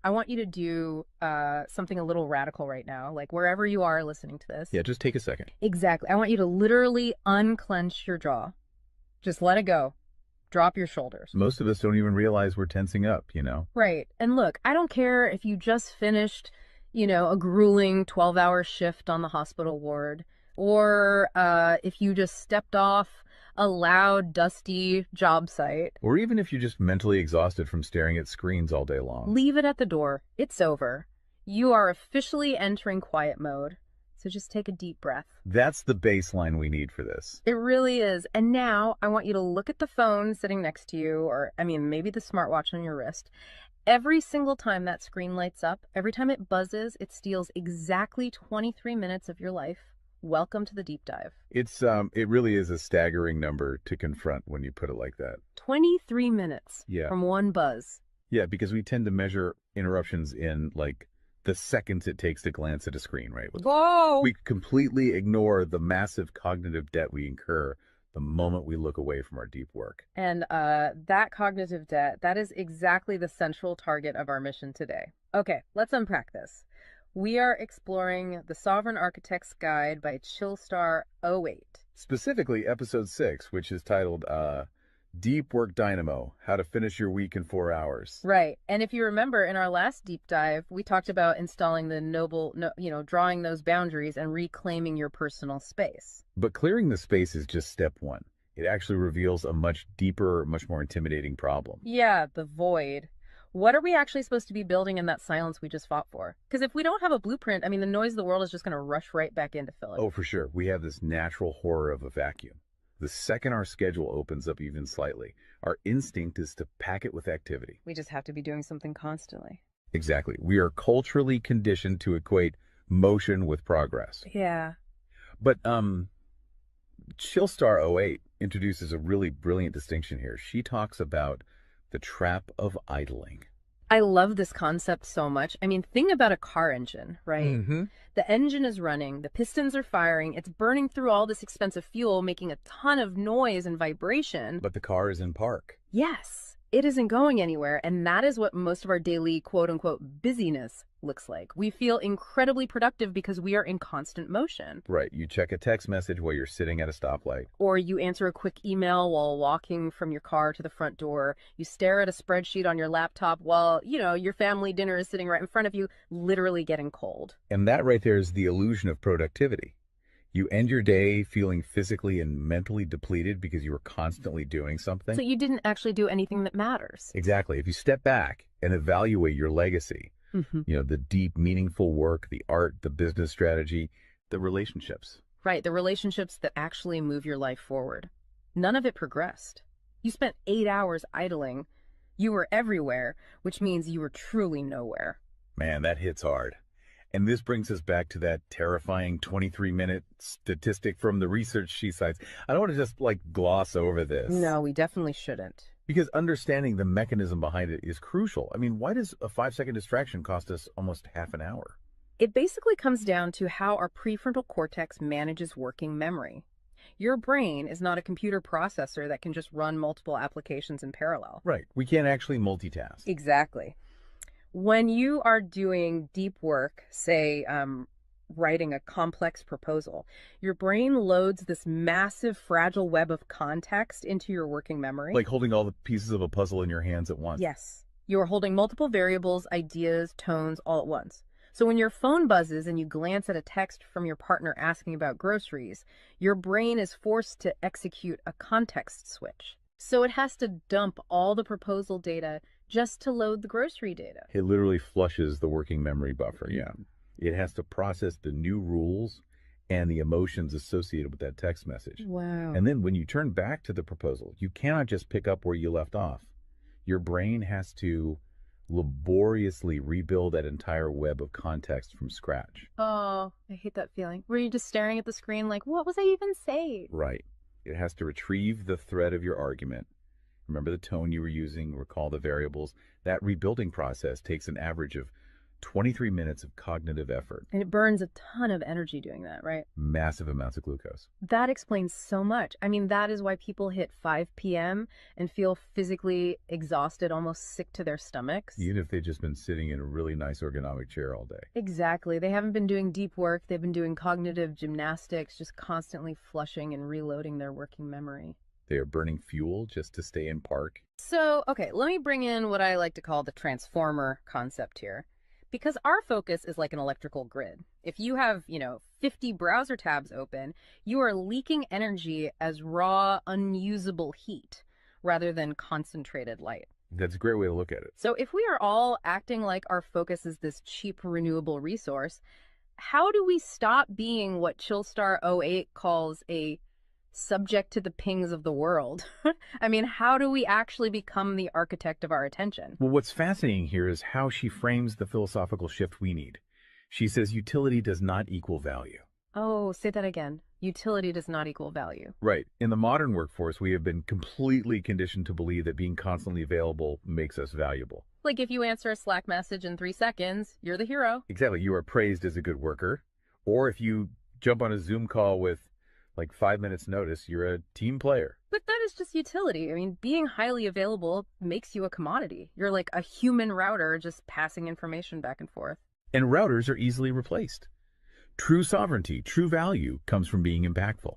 I want you to do something a little radical right now, like wherever you are listening to this. Yeah, just take a second. Exactly. I want you to literally unclench your jaw. Just let it go. Drop your shoulders. Most of us don't even realize we're tensing up, Right. And look, I don't care if you just finished, a grueling 12-hour shift on the hospital ward, or if you just stepped off a loud, dusty job site. Or even if you're just mentally exhausted from staring at screens all day long. Leave it at the door. It's over. You are officially entering quiet mode. So just take a deep breath. That's the baseline we need for this. It really is. And now I want you to look at the phone sitting next to you, or maybe the smartwatch on your wrist. Every single time that screen lights up, every time it buzzes, it steals exactly 23 minutes of your life. Welcome to the deep dive. It really is a staggering number to confront when you put it like that. 23 minutes Yeah. from one buzz. Yeah, because we tend to measure interruptions in like the seconds it takes to glance at a screen, right? Whoa! We completely ignore the massive cognitive debt we incur the moment we look away from our deep work. And that cognitive debt, that is exactly the central target of our mission today. Okay, let's unpack this. We are exploring The Sovereign Architect's Guide by Chillstar 08. Specifically, episode 6, which is titled Deep Work Dynamo, How to Finish Your Week in 4 Hours. Right. And if you remember in our last deep dive, we talked about installing drawing those boundaries and reclaiming your personal space. But clearing the space is just step one. It actually reveals a much deeper, much more intimidating problem. Yeah, the void. What are we actually supposed to be building in that silence we just fought for? Because if we don't have a blueprint, the noise of the world is just going to rush right back in to fill it. Oh, for sure. We have this natural horror of a vacuum. The second our schedule opens up even slightly, our instinct is to pack it with activity. We just have to be doing something constantly. Exactly. We are culturally conditioned to equate motion with progress. Yeah. But Chillstar 08 introduces a really brilliant distinction here. She talks about the trap of idling. I love this concept so much. Think about a car engine, right? Mm-hmm. The engine is running, the pistons are firing, it's burning through all this expensive fuel, making a ton of noise and vibration. But the car is in park. Yes, it isn't going anywhere, and that is what most of our daily quote-unquote busyness looks like. We feel incredibly productive because we are in constant motion. Right. You check a text message while you're sitting at a stoplight. Or you answer a quick email while walking from your car to the front door. You stare at a spreadsheet on your laptop while, your family dinner is sitting right in front of you, literally getting cold. And that right there is the illusion of productivity. You end your day feeling physically and mentally depleted because you were constantly doing something. So you didn't actually do anything that matters. Exactly. If you step back and evaluate your legacy, the deep, meaningful work, the art, the business strategy, the relationships. Right, the relationships that actually move your life forward. None of it progressed. You spent 8 hours idling. You were everywhere, which means you were truly nowhere. Man, that hits hard. And this brings us back to that terrifying 23-minute statistic from the research she cites. I don't want to just gloss over this. No, we definitely shouldn't. Because understanding the mechanism behind it is crucial. Why does a 5-second distraction cost us almost half an hour? It basically comes down to how our prefrontal cortex manages working memory. Your brain is not a computer processor that can just run multiple applications in parallel. Right. We can't actually multitask. Exactly. When you are doing deep work, say writing a complex proposal, your brain loads this massive fragile web of context into your working memory. Like holding all the pieces of a puzzle in your hands at once. Yes. You are holding multiple variables, ideas, tones all at once. So when your phone buzzes and you glance at a text from your partner asking about groceries, your brain is forced to execute a context switch. So it has to dump all the proposal data just to load the grocery data. It literally flushes the working memory buffer, yeah. It has to process the new rules and the emotions associated with that text message. Wow. And then when you turn back to the proposal, you cannot just pick up where you left off. Your brain has to laboriously rebuild that entire web of context from scratch. Oh, I hate that feeling. Were you just staring at the screen like, what was I even saying? Right. It has to retrieve the thread of your argument. Remember the tone you were using, recall the variables. That rebuilding process takes an average of 23 minutes of cognitive effort. And it burns a ton of energy doing that, right? Massive amounts of glucose. That explains so much. I mean, that is why people hit 5 p.m. and feel physically exhausted, almost sick to their stomachs. Even if they've just been sitting in a really nice ergonomic chair all day. Exactly. They haven't been doing deep work. They've been doing cognitive gymnastics, just constantly flushing and reloading their working memory. They are burning fuel just to stay in park. So, okay, let me bring in what I like to call the transformer concept here. Because our focus is like an electrical grid. If you have, 50 browser tabs open, you are leaking energy as raw, unusable heat rather than concentrated light. That's a great way to look at it. So if we are all acting like our focus is this cheap renewable resource, how do we stop being what Chillstar '08 calls a subject to the pings of the world? I mean, how do we actually become the architect of our attention? Well, what's fascinating here is how she frames the philosophical shift we need. She says utility does not equal value. Oh, say that again. Utility does not equal value. Right. In the modern workforce, we have been completely conditioned to believe that being constantly available makes us valuable. Like if you answer a Slack message in 3 seconds, you're the hero. Exactly. You are praised as a good worker. Or if you jump on a Zoom call with like 5 minutes notice, you're a team player. But that is just utility. I mean, being highly available makes you a commodity. You're like a human router just passing information back and forth. And routers are easily replaced. True sovereignty, true value comes from being impactful.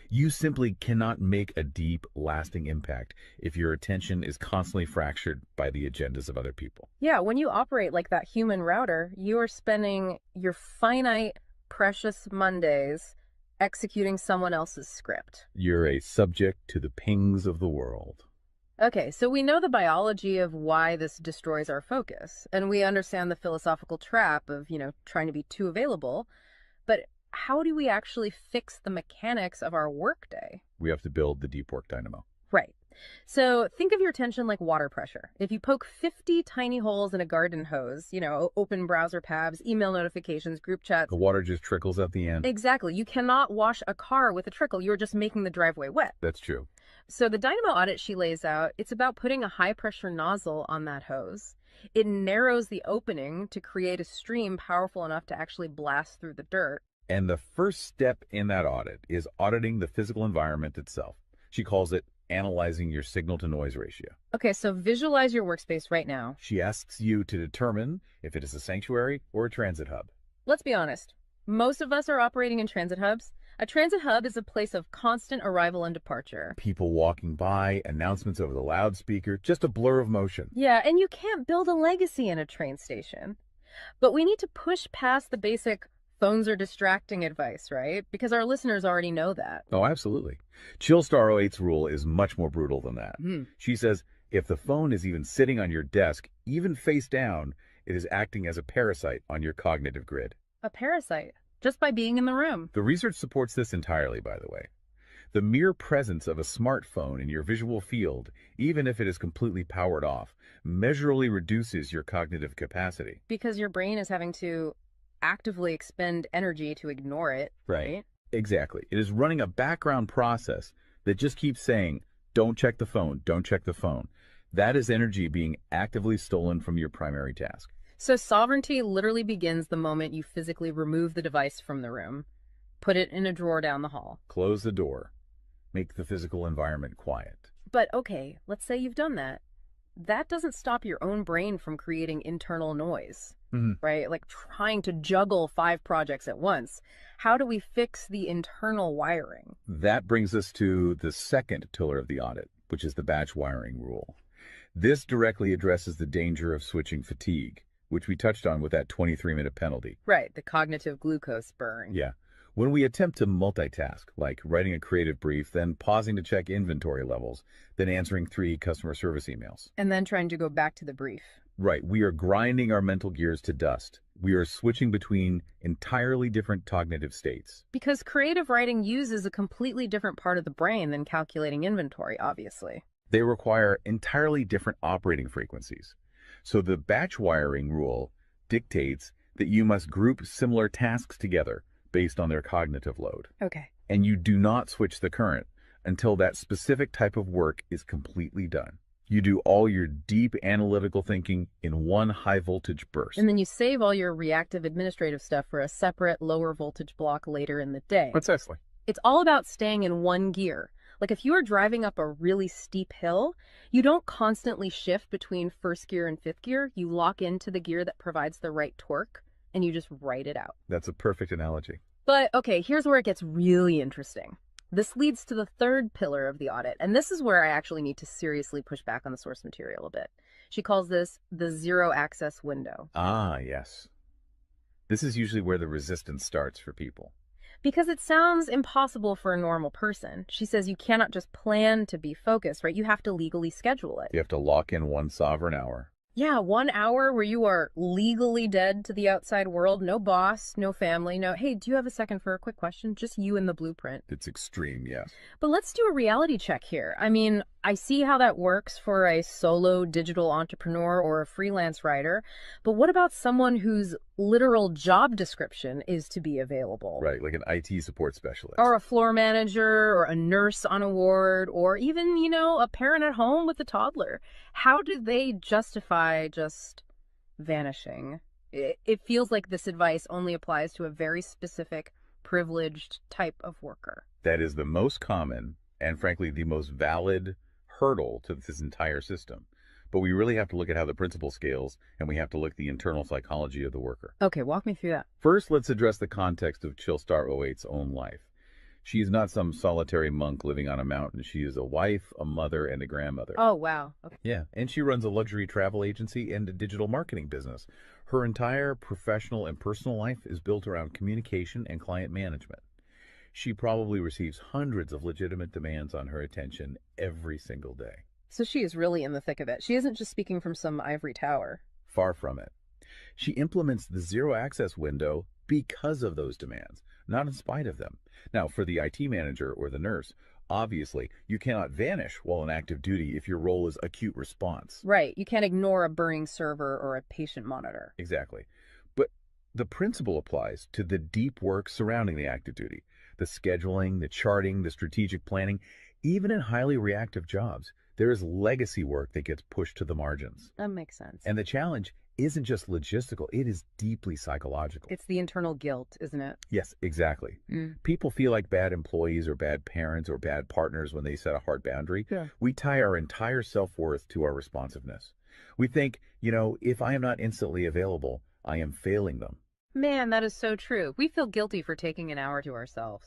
You simply cannot make a deep, lasting impact if your attention is constantly fractured by the agendas of other people. Yeah, when you operate like that human router, you are spending your finite, precious Mondays executing someone else's script. You're a subject to the pings of the world. Okay, so we know the biology of why this destroys our focus, and we understand the philosophical trap of, trying to be too available, but how do we actually fix the mechanics of our workday? We have to build the deep work dynamo. Right. So think of your attention like water pressure. If you poke 50 tiny holes in a garden hose, open browser tabs, email notifications, group chats. The water just trickles at the end. Exactly. You cannot wash a car with a trickle. You're just making the driveway wet. That's true. So the Dynamo Audit she lays out, it's about putting a high pressure nozzle on that hose. It narrows the opening to create a stream powerful enough to actually blast through the dirt. And the first step in that audit is auditing the physical environment itself. She calls it analyzing your signal-to-noise ratio. Okay, so visualize your workspace right now. She asks you to determine if it is a sanctuary or a transit hub. Let's be honest. Most of us are operating in transit hubs. A transit hub is a place of constant arrival and departure. People walking by, announcements over the loudspeaker, just a blur of motion. Yeah, and you can't build a legacy in a train station. But we need to push past the basic phones are distracting advice, right? Because our listeners already know that. Oh, absolutely. Chillstar '08's rule is much more brutal than that. She says if the phone is even sitting on your desk, even face down, it is acting as a parasite on your cognitive grid. A parasite, just by being in the room. The research supports this entirely, by the way. The mere presence of a smartphone in your visual field, even if it is completely powered off, measurably reduces your cognitive capacity. Because your brain is having to actively expend energy to ignore it, right? Exactly. It is running a background process that just keeps saying, don't check the phone, don't check the phone. That is energy being actively stolen from your primary task. So sovereignty literally begins the moment you physically remove the device from the room, put it in a drawer down the hall. Close the door. Make the physical environment quiet. But okay, let's say you've done that. That doesn't stop your own brain from creating internal noise, right? Like trying to juggle 5 projects at once. How do we fix the internal wiring? That brings us to the second pillar of the audit, which is the batch wiring rule. This directly addresses the danger of switching fatigue, which we touched on with that 23-minute penalty. Right, the cognitive glucose burn. Yeah. When we attempt to multitask, like writing a creative brief, then pausing to check inventory levels, then answering 3 customer service emails. And then trying to go back to the brief. Right. We are grinding our mental gears to dust. We are switching between entirely different cognitive states. Because creative writing uses a completely different part of the brain than calculating inventory, obviously. They require entirely different operating frequencies. So the batch wiring rule dictates that you must group similar tasks together based on their cognitive load. Okay. And you do not switch the current until that specific type of work is completely done. You do all your deep analytical thinking in one high-voltage And burst. then you save all your reactive administrative stuff for a separate lower voltage block later in the day. Precisely. It's all about staying in one gear. Like if you are driving up a really steep hill, you don't constantly shift between first gear and fifth gear. You lock into the gear that provides the right torque and you just ride it out. That's a perfect analogy. But okay, here's where it gets really interesting. This leads to the third pillar of the audit, and this is where I actually need to seriously push back on the source material a bit. She calls this the zero access window. Ah, yes. This is usually where the resistance starts for people. Because it sounds impossible for a normal person. She says you cannot just plan to be focused, right? You have to legally schedule it. You have to lock in one sovereign hour. Yeah, 1 hour where you are legally dead to the outside world. No boss, no family, no, hey, do you have a second for a quick question? Just you and the blueprint. It's extreme, yes. But let's do a reality check here. I mean, I see how that works for a solo digital entrepreneur or a freelance writer, but what about someone whose literal job description is to be available? Right, like an IT support specialist. Or a floor manager, or a nurse on a ward, or even, a parent at home with a toddler. How do they justify just vanishing? It feels like this advice only applies to a very specific, privileged type of worker. That is the most common and, frankly, the most valid hurdle to this entire system. But we really have to look at how the principle scales, and we have to look at the internal psychology of the worker. Okay, walk me through that. First, let's address the context of Chillstar '08's own life. She is not some solitary monk living on a mountain. She is a wife, a mother, and a grandmother. Oh, wow. Okay. Yeah, and she runs a luxury travel agency and a digital marketing business. Her entire professional and personal life is built around communication and client management. She probably receives hundreds of legitimate demands on her attention every single day. So she is really in the thick of it. She isn't just speaking from some ivory tower. Far from it. She implements the zero access window because of those demands, not in spite of them. Now, for the IT manager or the nurse, obviously, you cannot vanish while on active duty if your role is acute response. Right. You can't ignore a burning server or a patient monitor. Exactly. But the principle applies to the deep work surrounding the active duty, the scheduling, the charting, the strategic planning. Even in highly reactive jobs, there is legacy work that gets pushed to the margins. That makes sense. And the challenge isn't just logistical, it is deeply psychological. It's the internal guilt, isn't it? Yes, exactly. People feel like bad employees or bad parents or bad partners when they set a hard boundary. Yeah. We tie our entire self-worth to our responsiveness. We think, if I am not instantly available, I am failing them. Man, that is so true. We feel guilty for taking an hour to ourselves.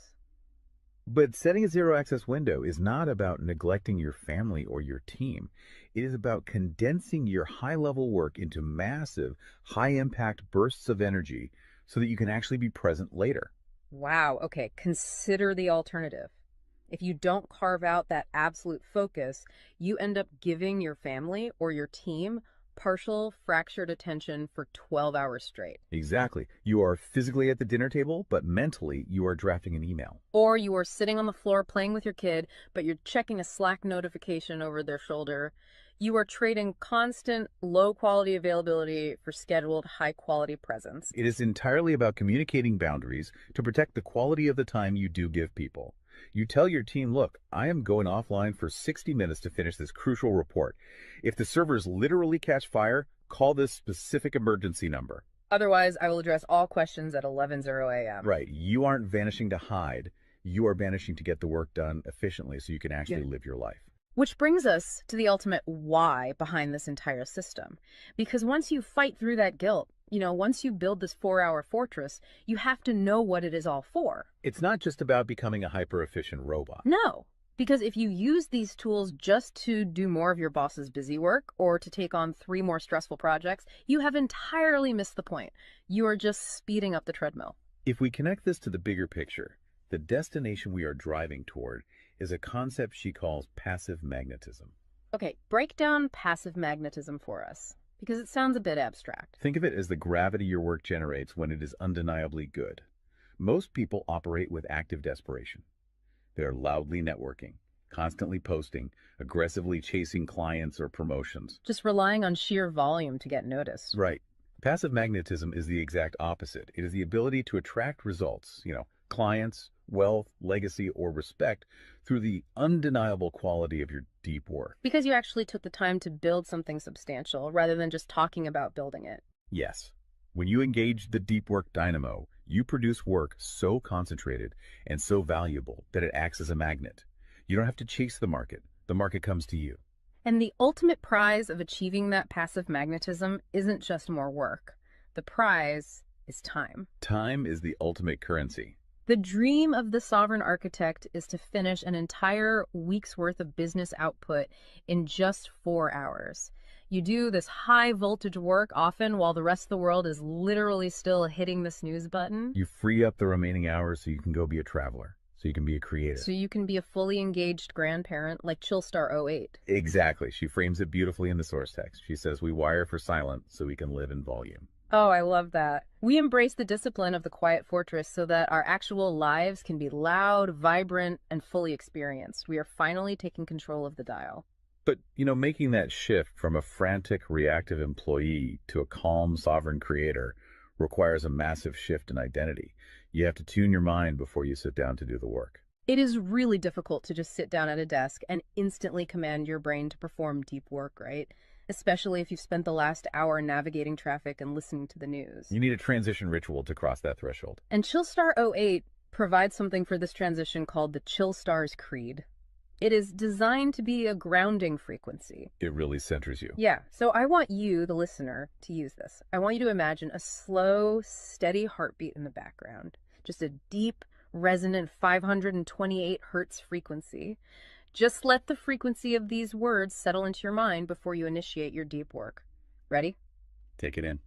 But setting a zero access window is not about neglecting your family or your team. It is about condensing your high level work into massive, high impact bursts of energy so that you can actually be present later. Wow. Okay. Consider the alternative. If you don't carve out that absolute focus, you end up giving your family or your team partial fractured attention for 12 hours straight. Exactly. You are physically at the dinner table, but mentally you are drafting an email. Or you are sitting on the floor playing with your kid, but you're checking a Slack notification over their shoulder. You are trading constant low quality availability for scheduled high quality presence. It is entirely about communicating boundaries to protect the quality of the time you do give people. You tell your team, look, I am going offline for 60 minutes to finish this crucial report. If the servers literally catch fire, call this specific emergency number. Otherwise, I will address all questions at 11:00 a.m. Right. You aren't vanishing to hide. You are vanishing to get the work done efficiently so you can actually live your life. Which brings us to the ultimate why behind this entire system. Because once you fight through that guilt, once you build this 4-hour fortress, you have to know what it is all for. It's not just about becoming a hyper-efficient robot. No, because if you use these tools just to do more of your boss's busy work or to take on 3 more stressful projects, you have entirely missed the point. You are just speeding up the treadmill. If we connect this to the bigger picture, the destination we are driving toward is a concept she calls passive magnetism. Okay, break down passive magnetism for us, because it sounds a bit abstract. Think of it as the gravity your work generates when it is undeniably good. Most people operate with active desperation. They are loudly networking, constantly posting, aggressively chasing clients or promotions. Just relying on sheer volume to get noticed. Right. Passive magnetism is the exact opposite. It is the ability to attract results, clients, wealth, legacy, or respect through the undeniable quality of your deep work. Because you actually took the time to build something substantial rather than just talking about building it. Yes. When you engage the deep work dynamo, you produce work so concentrated and so valuable that it acts as a magnet. You don't have to chase the market. The market comes to you. And the ultimate prize of achieving that passive magnetism isn't just more work. The prize is time. Time is the ultimate currency. The dream of the sovereign architect is to finish an entire week's worth of business output in just 4 hours. You do this high voltage work often while the rest of the world is literally still hitting the snooze button. You free up the remaining hours so you can go be a traveler, so you can be a creator. So you can be a fully engaged grandparent like Chillstar 08. Exactly. She frames it beautifully in the source text. She says, we wire for silent so we can live in volume. Oh, I love that. We embrace the discipline of the quiet fortress so that our actual lives can be loud, vibrant, and fully experienced. We are finally taking control of the dial. But, making that shift from a frantic, reactive employee to a calm, sovereign creator requires a massive shift in identity. You have to tune your mind before you sit down to do the work. It is really difficult to just sit down at a desk and instantly command your brain to perform deep work, right? Especially if you've spent the last hour navigating traffic and listening to the news. You need a transition ritual to cross that threshold. And Chillstar 08 provides something for this transition called the Chillstar's Creed. It is designed to be a grounding frequency. It really centers you. Yeah, so I want you, the listener, to use this. I want you to imagine a slow, steady heartbeat in the background. Just a deep, resonant 528 hertz frequency. Just let the frequency of these words settle into your mind before you initiate your deep work. Ready? Take it in.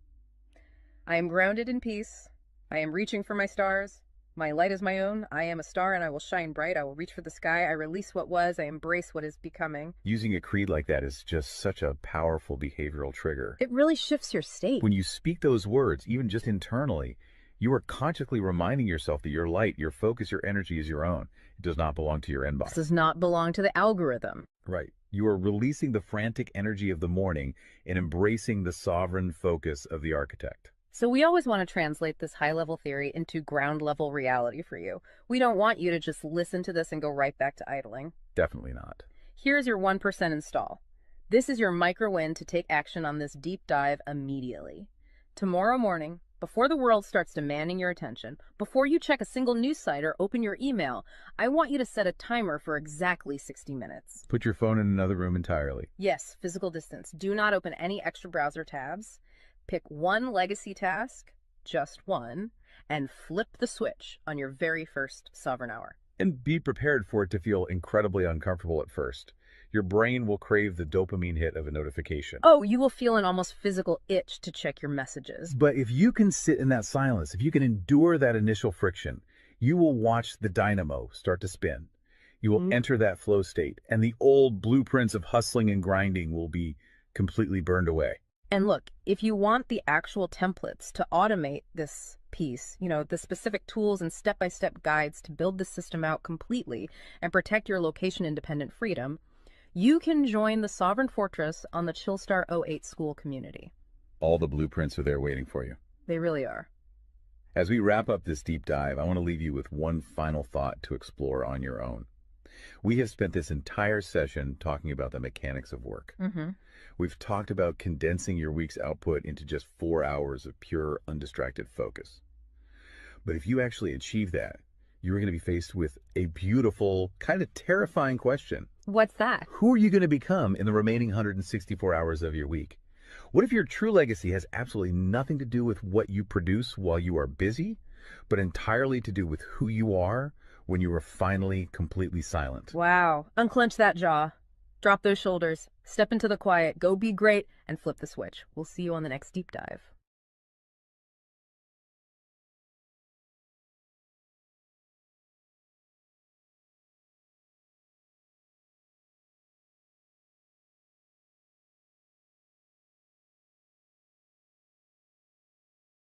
I am grounded in peace. I am reaching for my stars. My light is my own. I am a star and I will shine bright. I will reach for the sky. I release what was. I embrace what is becoming. Using a creed like that is just such a powerful behavioral trigger. It really shifts your state. When you speak those words, even just internally, you are consciously reminding yourself that your light, your focus, your energy is your own. It does not belong to your inbox. This does not belong to the algorithm. Right. You are releasing the frantic energy of the morning and embracing the sovereign focus of the architect. So we always want to translate this high-level theory into ground-level reality for you. We don't want you to just listen to this and go right back to idling. Definitely not. Here's your 1% install. This is your micro-win to take action on this deep dive immediately. Tomorrow morning, before the world starts demanding your attention, before you check a single news site or open your email, I want you to set a timer for exactly 60 minutes. Put your phone in another room entirely. Yes, physical distance. Do not open any extra browser tabs. Pick one legacy task, just one, and flip the switch on your very first sovereign hour. And be prepared for it to feel incredibly uncomfortable at first. Your brain will crave the dopamine hit of a notification. Oh, you will feel an almost physical itch to check your messages. But if you can sit in that silence, if you can endure that initial friction, you will watch the dynamo start to spin. You will enter that flow state, and the old blueprints of hustling and grinding will be completely burned away. And look, if you want the actual templates to automate this piece, the specific tools and step-by-step guides to build the system out completely and protect your location-independent freedom, you can join the Sovereign Fortress on the Chillstar 08 school community. All the blueprints are there waiting for you. They really are. As we wrap up this deep dive, I want to leave you with one final thought to explore on your own. We have spent this entire session talking about the mechanics of work. We've talked about condensing your week's output into just 4 hours of pure, undistracted focus. But if you actually achieve that, you're going to be faced with a beautiful, kind of terrifying question. What's that? Who are you going to become in the remaining 164 hours of your week? What if your true legacy has absolutely nothing to do with what you produce while you are busy, but entirely to do with who you are when you are finally completely silent? Wow. Unclench that jaw. Drop those shoulders. Step into the quiet. Go be great and flip the switch. We'll see you on the next deep dive.